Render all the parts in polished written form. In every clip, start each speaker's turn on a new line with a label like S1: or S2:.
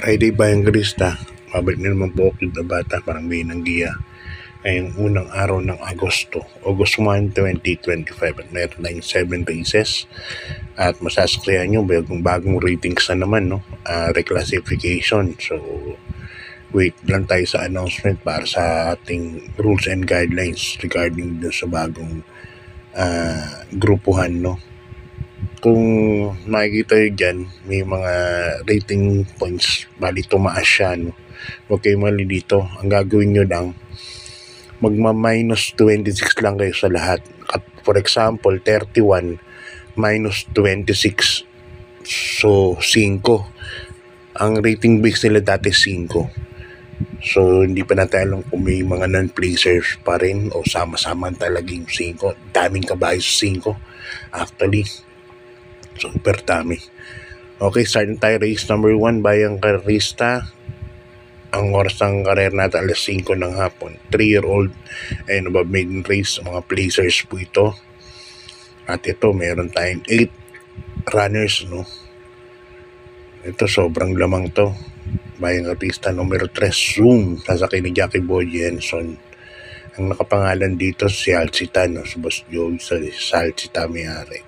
S1: Friday Bayangkrista, mabalik na naman po ako na bata, parang may nanggiya. Ngayong unang araw ng August 1, 2025 at meron tayong 7 races at masasaksayan nyo bagong ratings na naman, no? Reclassification. So wait lang tayo sa announcement para sa ating rules and guidelines regarding dun sa bagong grupuhan, no? Kung makikita nyo dyan, may mga rating points, bali tumaas siya, no? Huwag kayo malilito. Ang gagawin nyo lang, magma-minus 26 lang kayo sa lahat. At for example, 31 minus 26. So, 5. Ang rating base nila dati 5. So, hindi pa natin alam kung may mga non-placers pa rin o sama-sama talaga yung 5. Daming kabayo sa 5. Actually, super dami. Okay, start na tayo. Race number 1, Bayangkrista. Ang oras ng karera natin alas 5 ng hapon. 3-year-old and above maiden race. Mga placers po ito. At ito, meron tayong 8 runners, no? Ito, sobrang lamang to. Bayangkrista numero 3, Zoom. Sasakay ni Jackie Boy Jenson. Ang nakapangalan dito, si Alcita, no? Si Boss Joey sa Alcita may-ari.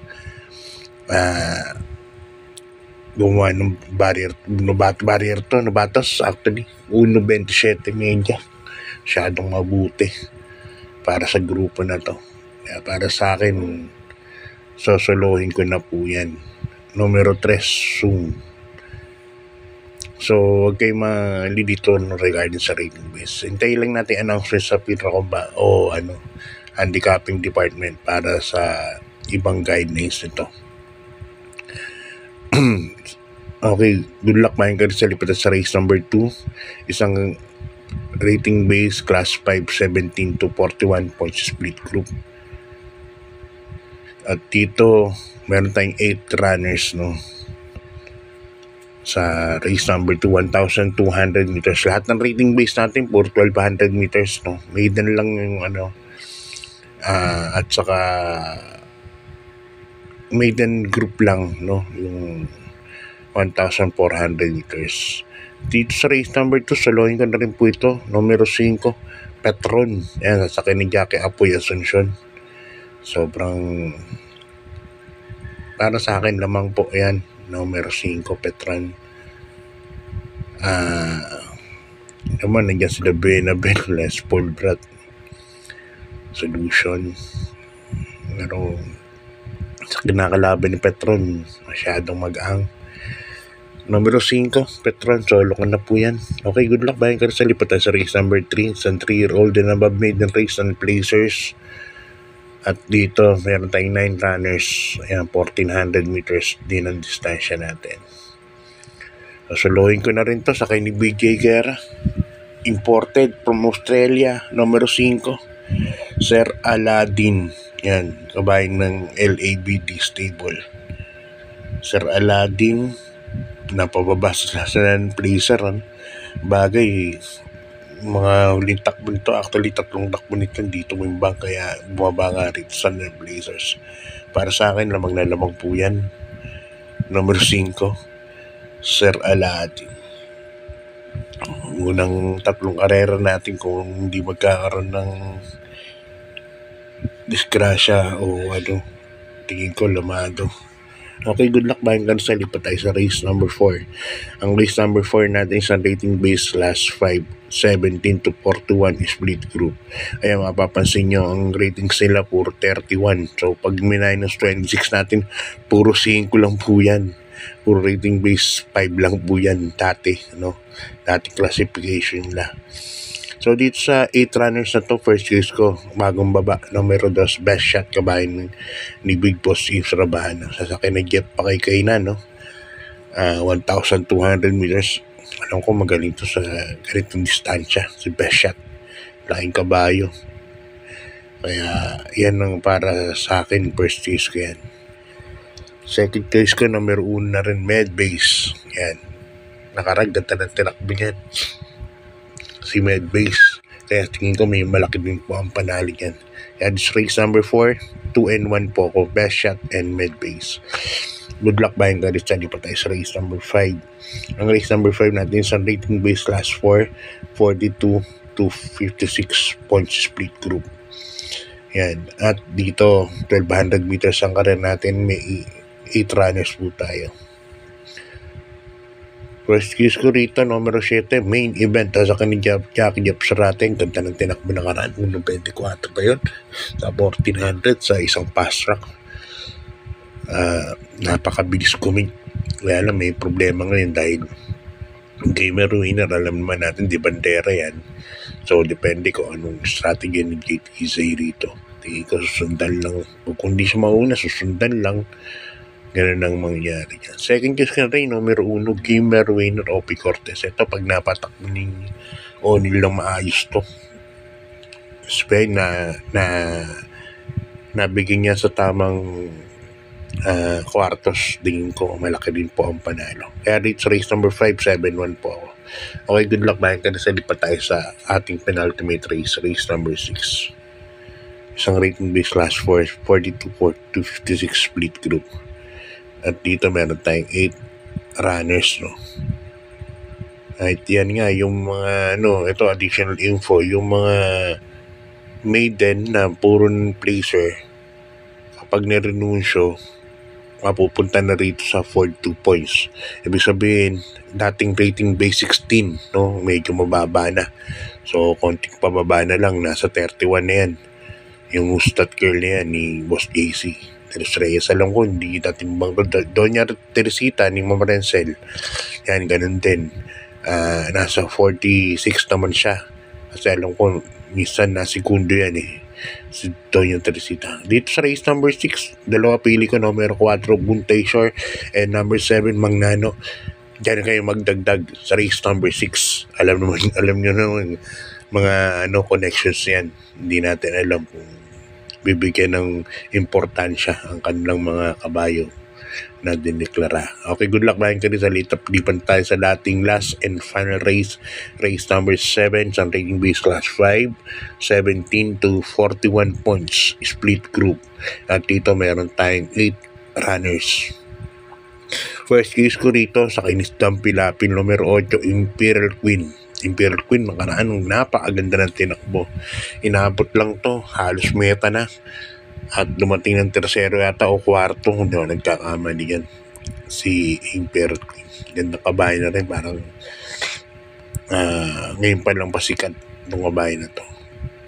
S1: Gumawa ng barrier to, nabatas actually 1.27 media. Masyadong mabuti para sa grupo na to. Kaya para sa akin, sosolohin ko na po yan. Numero 3, Zoom. So, huwag kayo malilito regarding sa rating base. Hintayin lang natin announcement sa pinrakomba o handicapping department para sa ibang guidelines nito. Okay, good luck Bayangkrista sa lipat sa race number 2. Isang rating base class 5, 17 to 41 points split group. At dito, meron tayong 8 runners, no? Sa race number 2, 1,200 meters. Lahat ng rating base natin for 1,200 meters, no? Maiden lang yung at saka maiden group lang, no? Yung 1,400 meters. Dito sa race number 2, salohin ko na rin po ito. Numero 5, Petron. Yan, sasakay ni Jackie Apoy Asuncion. Sobrang para sa akin lamang po yan. Numero 5, Petron. Naman, nandiyan sila Benabel, Les Paul Brat, Solution. Pero sa kinakalaban ni Petron, masyadong mag-ang. Numero 5, Petron, solo ka na po yan. Okay, good luck Bayangkrista. Lipat tayo sa race number 3. Sa 3-year-old and above maiden race and placers. At dito, meron tayong 9 runners. Ayan, 1,400 meters din ang distansya natin. Solohin ko na rin to sa kay ni BJ Guerra. Imported from Australia. Numero 5, Sir Aladdin. Yan, kabayan ng LABD stable. Sir Aladdin, napababa sa placer. Bagay, mga huling takbo nito, actually 3 takbo nito dito bumimbang, kaya bumaba nga rito sa Blazers. Para sa akin, lamang na lamang po yan. Number 5, Sir Aladdin. Unang 3 karera natin kung hindi magkakaroon ng disgrasya o tingin ko lamado. Okay, good luck Bayangkrista. Lipat tayo sa race number 4. Ang race number 4 natin sa rating base class 5, 17 to 41 split group. Ayan, mapapansin nyo, ang ratings nila puro 31. So, pag minus 26 natin, puro 5 lang po yan. Puro rating base 5 lang po yan dati, no? Dati classification nila. So, dito sa 8 runners na to, first choice ko, bagong baba, numero 2, best shot, kabayan ni Big Boss Yves Rabana. Sasakay na Jeff Pakay-Kainan, no? 1,200 meters. Alam ko magaling to sa ganitong distansya, si best shot. Laking kabayo. Kaya, yan ang para sa akin, first choice ko yan. Second choice ko, numero 1 na rin, Medbase. Yan. Nakaragdat na ng tinakbo niyan. Si Medbase. Kaya tingin ko may malaki din po ang panalo yan. Kaya this race number 4, 2 and 1 po ako. Best shot and Medbase. Good luck buying ka rin. Di pa tayo sa race number 5. Ang race number 5 natin sa rating base class 4, 42 to 56 points split group. Yan. At dito, 1200 meters ang karir natin. May 8 runners po tayo. First case ko rito, numero 7, main event. Sa kanina Jackie Jeff Sarate. Ganda ng tinakbo ng karaan. 1.24 pa yun. Sa 1400 sa isang fast track. Napakabilis kuming. Kaya lang may problema ngayon dahil gamer winner, alam naman natin, di bandera yan. So, depende ko anong strategy ni JTZ rito. Hindi ko susundan lang. Kung hindi siya mauna, susundan lang. Ganun ang mangyari yan. Second case ka rin, numero 1, gamer winner, Opi Cortez. Ito, pag napatakbo ni O'Neal lang maayos to. Spend nabigyan niya sa tamang kwartos, tingin ko malaki din po ang panalo. Kaya dito sa race number 5, 7-1 po ako. Okay, good luck. Bayan ka na sa lipat tayo sa ating penultimate race number 6. Isang rating base class 4, 42 to 56 split group. At dito meron tayong 8 runners, no. At yan nga yung mga ito additional info, yung mga maiden na puro placer, kapag nirenunsyo, mapupunta na rito sa 42 points. Ibig sabihin, dating rating base 16, no? Medyo mababa na. So, konting pababa na lang. Nasa 31 na yan. Yung Mustat Girl na yan ni Boss JC. Teres Reyes, alam ko, hindi dating bang Doña Teresita ni Mama Rencel. Yan, ganun din. Nasa 46 naman siya. Kasi alam ko, minsan na segundo yan si Doña Teresita. Dito sa race number 6, dalawa pili ko, numero 4, Buntay Shore, and number 7, Magnano. Diyan kayo magdagdag sa race number 6. Alam nyo naman mga connections yan. Hindi natin alam kung bibigyan ng importansya ang kanilang mga kabayo na dineklara. Okay, good luck. Bayan ka rin sa lipan tayo sa dating last and final race number 7 sa rating base class 5, 17 to 41 points split group. At dito meron tayong 8 runners. First case ko rito sa Kinisdam Pilapin, numero 8, Imperial Queen. Makaraan, napakaganda ng tinakbo. Inabot lang to, halos meta na. At dumating ng tercero yata o kwarto, hindi ako nagkakamali yan. Si Imperial Queen. Ganda kabahay na rin, parang ngayon pa lang pasikat itong kabahay na to.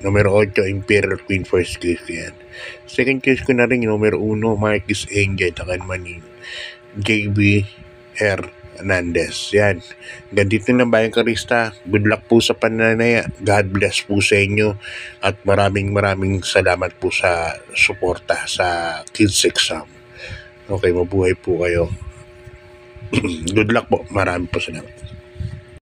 S1: Numero 8, Imperial Queen, first case ko yan. Second case ko na rin, numero 1, Marquis Angel, takan ni JB R. Hernandez. Yan. Ganito na Bayan Karista. Good luck po sa pananaya. God bless po sa inyo. At maraming salamat po sa suporta sa kids exam. Okay, mabuhay po kayo. Good luck po. Maraming po salamat.